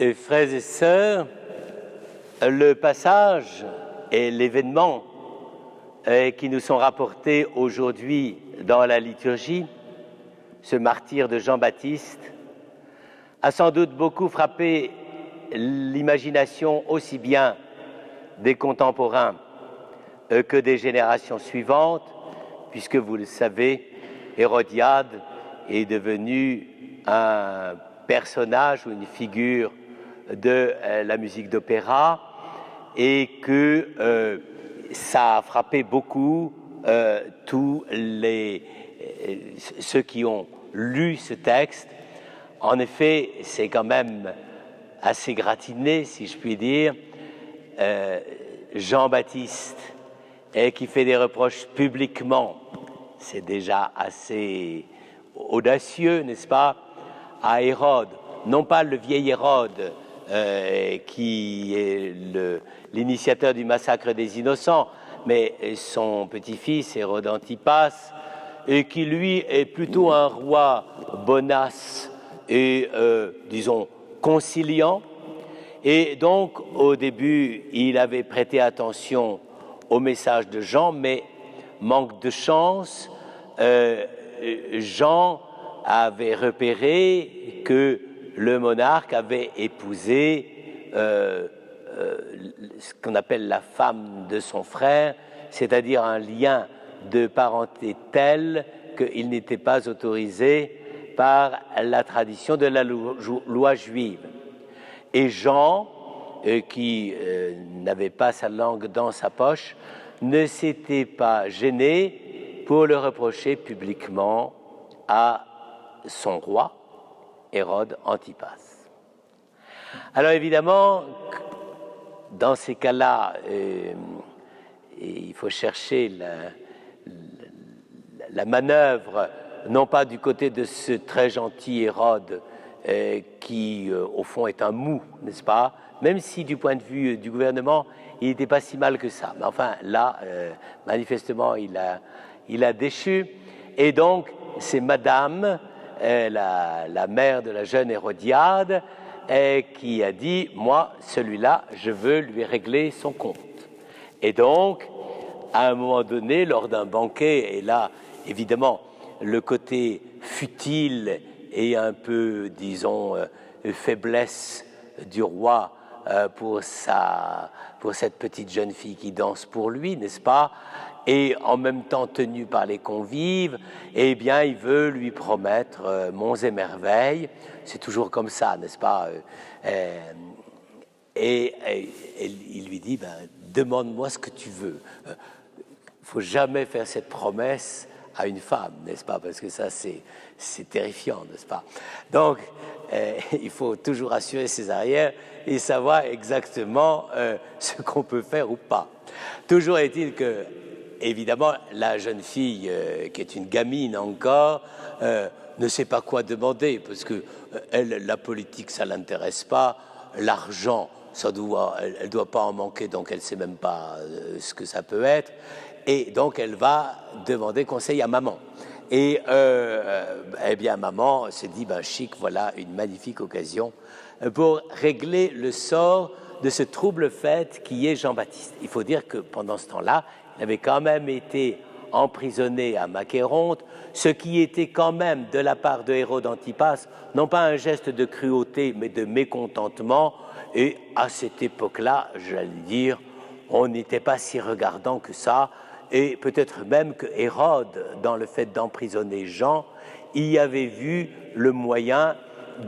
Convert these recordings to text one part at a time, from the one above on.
Frères et sœurs, le passage et l'événement qui nous sont rapportés aujourd'hui dans la liturgie, ce martyre de Jean-Baptiste, a sans doute beaucoup frappé l'imagination aussi bien des contemporains que des générations suivantes, puisque vous le savez, Hérodiade est devenu un personnage ou une figure de la musique d'opéra et que ça a frappé beaucoup tous ceux qui ont lu ce texte. En effet, c'est quand même assez gratiné, si je puis dire, Jean-Baptiste qui fait des reproches publiquement, c'est déjà assez audacieux, n'est-ce pas, à Hérode, non pas le vieil Hérode qui est l'initiateur du massacre des innocents, mais son petit-fils Hérode Antipas, et qui lui est plutôt un roi bonasse et, disons, conciliant. Et donc, au début, il avait prêté attention au message de Jean, mais manque de chance, Jean avait repéré que le monarque avait épousé ce qu'on appelle la femme de son frère, c'est-à-dire un lien de parenté tel qu'il n'était pas autorisé par la tradition de la loi juive. Et Jean, qui n'avait pas sa langue dans sa poche, ne s'était pas gêné pour le reprocher publiquement à son roi, Hérode Antipas. Alors évidemment, dans ces cas-là, il faut chercher la manœuvre, non pas du côté de ce très gentil Hérode, qui, au fond, est un mou, n'est-ce pas? Même si, du point de vue du gouvernement, il n'était pas si mal que ça. Mais enfin, là, manifestement, il a déchu. Et donc, c'est Madame, la mère de la jeune Hérodiade, qui a dit, moi, celui-là, je veux lui régler son compte. Et donc, à un moment donné, lors d'un banquet, et là, évidemment, le côté futile et un peu, disons, faiblesse du roi pour cette petite jeune fille qui danse pour lui, n'est-ce pas? Et en même temps tenu par les convives, eh bien, il veut lui promettre monts et merveilles. C'est toujours comme ça, n'est-ce pas? Et il lui dit, ben, demande-moi ce que tu veux. Faut jamais faire cette promesse à une femme, n'est-ce pas? Parce que ça, c'est terrifiant, n'est-ce pas? Donc, il faut toujours assurer ses arrières et savoir exactement ce qu'on peut faire ou pas. Toujours est-il que, évidemment, la jeune fille, qui est une gamine encore, ne sait pas quoi demander, parce que la politique, ça l'intéresse pas, l'argent, elle doit pas en manquer, donc elle sait même pas ce que ça peut être. Et donc, elle va demander conseil à maman. Et eh bien, maman se dit, ben, chic, voilà une magnifique occasion pour régler le sort de ce trouble fait qui est Jean-Baptiste. Il faut dire que pendant ce temps-là, il avait quand même été emprisonné à Macéronte, ce qui était quand même, de la part de Hérode Antipas, non pas un geste de cruauté, mais de mécontentement. Et à cette époque-là, j'allais dire, on n'était pas si regardant que ça. Et peut-être même que Hérode, dans le fait d'emprisonner Jean, y avait vu le moyen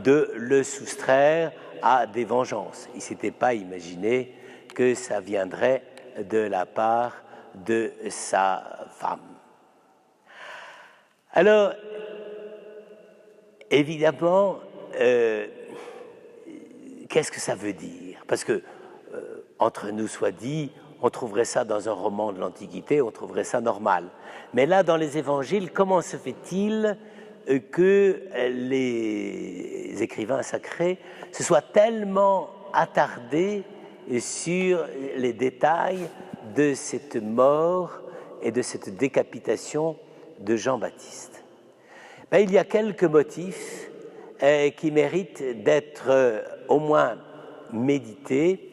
de le soustraire à des vengeances. Il ne s'était pas imaginé que ça viendrait de la part de sa femme. Alors, évidemment, qu'est-ce que ça veut dire? Parce que, entre nous soit dit, on trouverait ça dans un roman de l'Antiquité, on trouverait ça normal. Mais là, dans les évangiles, comment se fait-il que les écrivains sacrés se soient tellement attardés sur les détails de cette mort et de cette décapitation de Jean-Baptiste? Il y a quelques motifs qui mérite d'être au moins médité.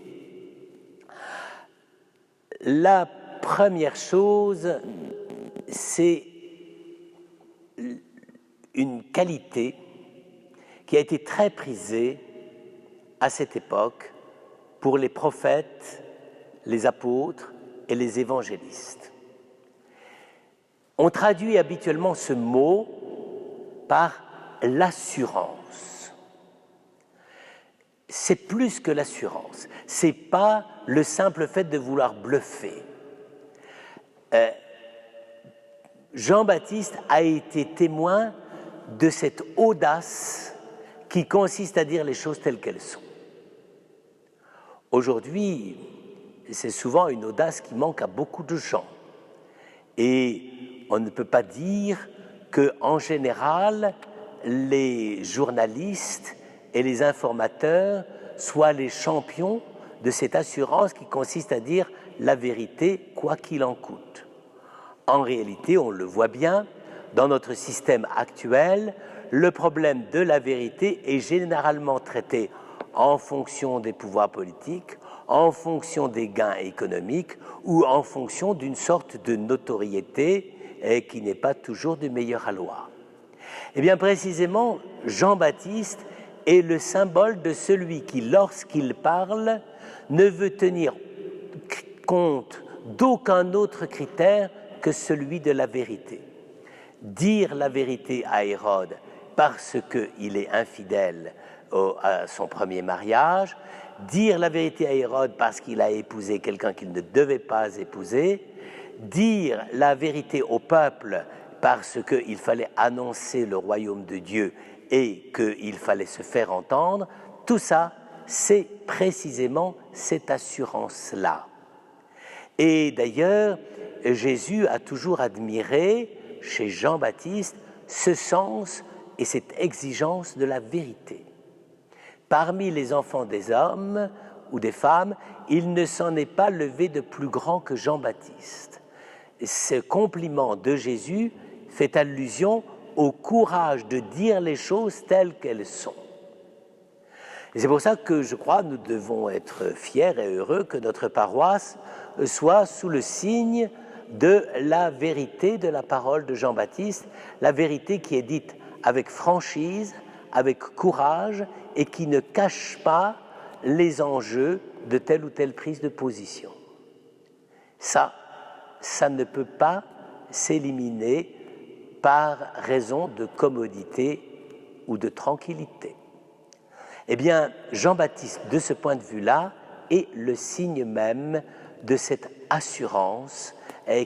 La première chose, c'est une qualité qui a été très prisée à cette époque pour les prophètes, les apôtres et les évangélistes. On traduit habituellement ce mot par l'assurance. C'est plus que l'assurance. C'est pas le simple fait de vouloir bluffer. Jean-Baptiste a été témoin de cette audace qui consiste à dire les choses telles qu'elles sont. Aujourd'hui, c'est souvent une audace qui manque à beaucoup de gens. Et on ne peut pas dire qu'en général, les journalistes et les informateurs soient les champions de cette assurance qui consiste à dire la vérité quoi qu'il en coûte. En réalité, on le voit bien, dans notre système actuel, le problème de la vérité est généralement traité en fonction des pouvoirs politiques, en fonction des gains économiques ou en fonction d'une sorte de notoriété qui n'est pas toujours du meilleur aloi. Eh bien, précisément, Jean-Baptiste est le symbole de celui qui, lorsqu'il parle, ne veut tenir compte d'aucun autre critère que celui de la vérité. Dire la vérité à Hérode parce qu'il est infidèle à son premier mariage, dire la vérité à Hérode parce qu'il a épousé quelqu'un qu'il ne devait pas épouser, dire la vérité au peuple parce qu'il fallait annoncer le royaume de Dieu et qu'il fallait se faire entendre, tout ça, c'est précisément cette assurance-là. Et d'ailleurs, Jésus a toujours admiré chez Jean-Baptiste ce sens et cette exigence de la vérité. Parmi les enfants des hommes ou des femmes, il ne s'en est pas levé de plus grand que Jean-Baptiste. Ce compliment de Jésus fait allusion au courage de dire les choses telles qu'elles sont. Et c'est pour ça que je crois que nous devons être fiers et heureux que notre paroisse soit sous le signe de la vérité de la parole de Jean-Baptiste, la vérité qui est dite avec franchise, avec courage et qui ne cache pas les enjeux de telle ou telle prise de position. Ça ne peut pas s'éliminer par raison de commodité ou de tranquillité. Eh bien, Jean-Baptiste, de ce point de vue-là, est le signe même de cette assurance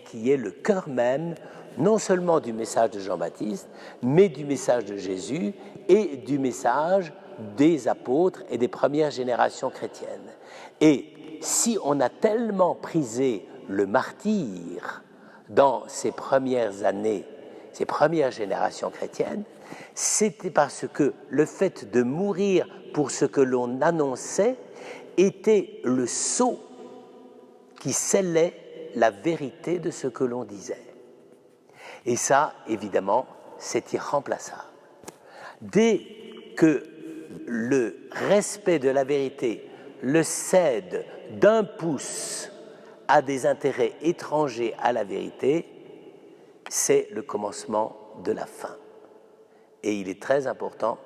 qui est le cœur même, non seulement du message de Jean-Baptiste, mais du message de Jésus et du message des apôtres et des premières générations chrétiennes. Et si on a tellement prisé le martyre dans ces premières années, ces premières générations chrétiennes, c'était parce que le fait de mourir pour ce que l'on annonçait était le sceau qui scellait la vérité de ce que l'on disait. Et ça, évidemment, c'est irremplaçable. Dès que le respect de la vérité le cède d'un pouce à des intérêts étrangers à la vérité, c'est le commencement de la fin. Et il est très important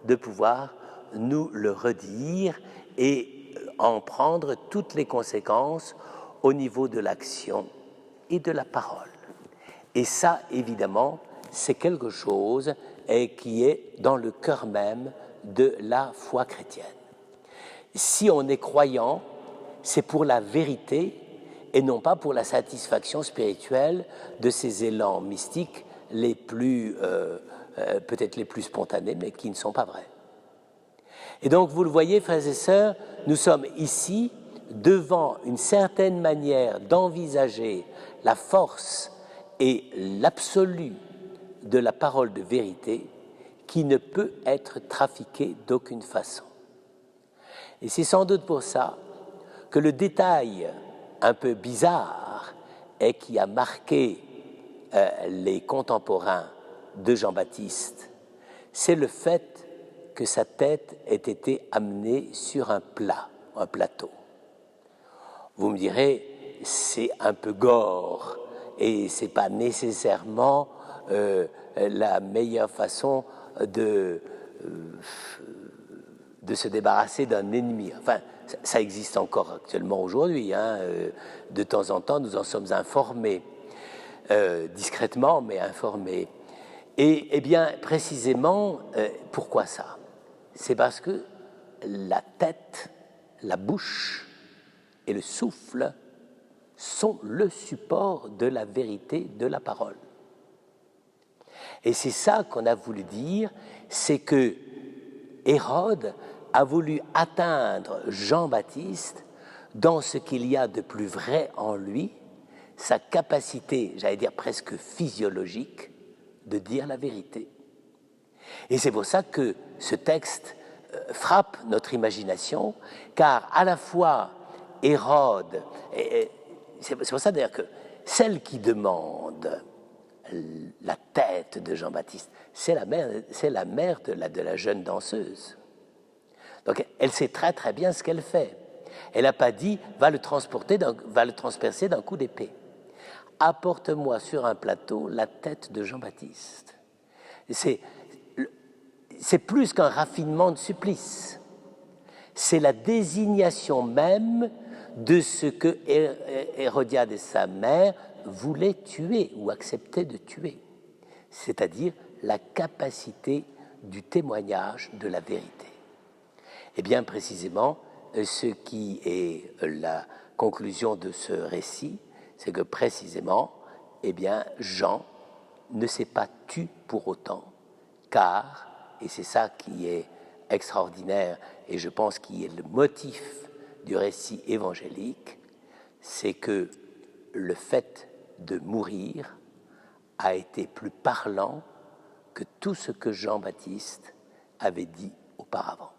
de pouvoir nous le redire et en prendre toutes les conséquences au niveau de l'action et de la parole. Et ça, évidemment, c'est quelque chose qui est dans le cœur même de la foi chrétienne. Si on est croyant, c'est pour la vérité et non pas pour la satisfaction spirituelle de ces élans mystiques les plus, peut-être les plus spontanés, mais qui ne sont pas vrais. Et donc, vous le voyez, frères et sœurs, nous sommes ici devant une certaine manière d'envisager la force et l'absolu de la parole de vérité qui ne peut être trafiquée d'aucune façon. Et c'est sans doute pour ça que le détail un peu bizarre et qui a marqué les contemporains de Jean-Baptiste, c'est le fait que sa tête ait été amenée sur un plateau. Vous me direz, c'est un peu gore et c'est pas nécessairement la meilleure façon de se débarrasser d'un ennemi. Enfin, ça existe encore actuellement aujourd'hui. Hein. De temps en temps, nous en sommes informés, discrètement, mais informés. Et eh bien, précisément, pourquoi ça? C'est parce que la tête, la bouche et le souffle sont le support de la vérité de la parole. Et c'est ça qu'on a voulu dire, c'est que Hérode a voulu atteindre Jean-Baptiste dans ce qu'il y a de plus vrai en lui, sa capacité, j'allais dire presque physiologique, de dire la vérité. Et c'est pour ça que ce texte frappe notre imagination, car à la fois Hérode, c'est pour ça d'ailleurs que celle qui demande la tête de Jean-Baptiste, c'est la mère de la jeune danseuse. Donc elle sait très très bien ce qu'elle fait. Elle n'a pas dit va le transpercer d'un coup d'épée. Apporte-moi sur un plateau la tête de Jean-Baptiste. C'est plus qu'un raffinement de supplice. C'est la désignation même de ce que Hérodiade et sa mère voulaient tuer ou acceptaient de tuer, c'est-à-dire la capacité du témoignage de la vérité. Et bien précisément, ce qui est la conclusion de ce récit, c'est que précisément, eh bien, Jean ne s'est pas tu pour autant, car, et c'est ça qui est extraordinaire, et je pense qui est le motif du récit évangélique, c'est que le fait de mourir a été plus parlant que tout ce que Jean-Baptiste avait dit auparavant.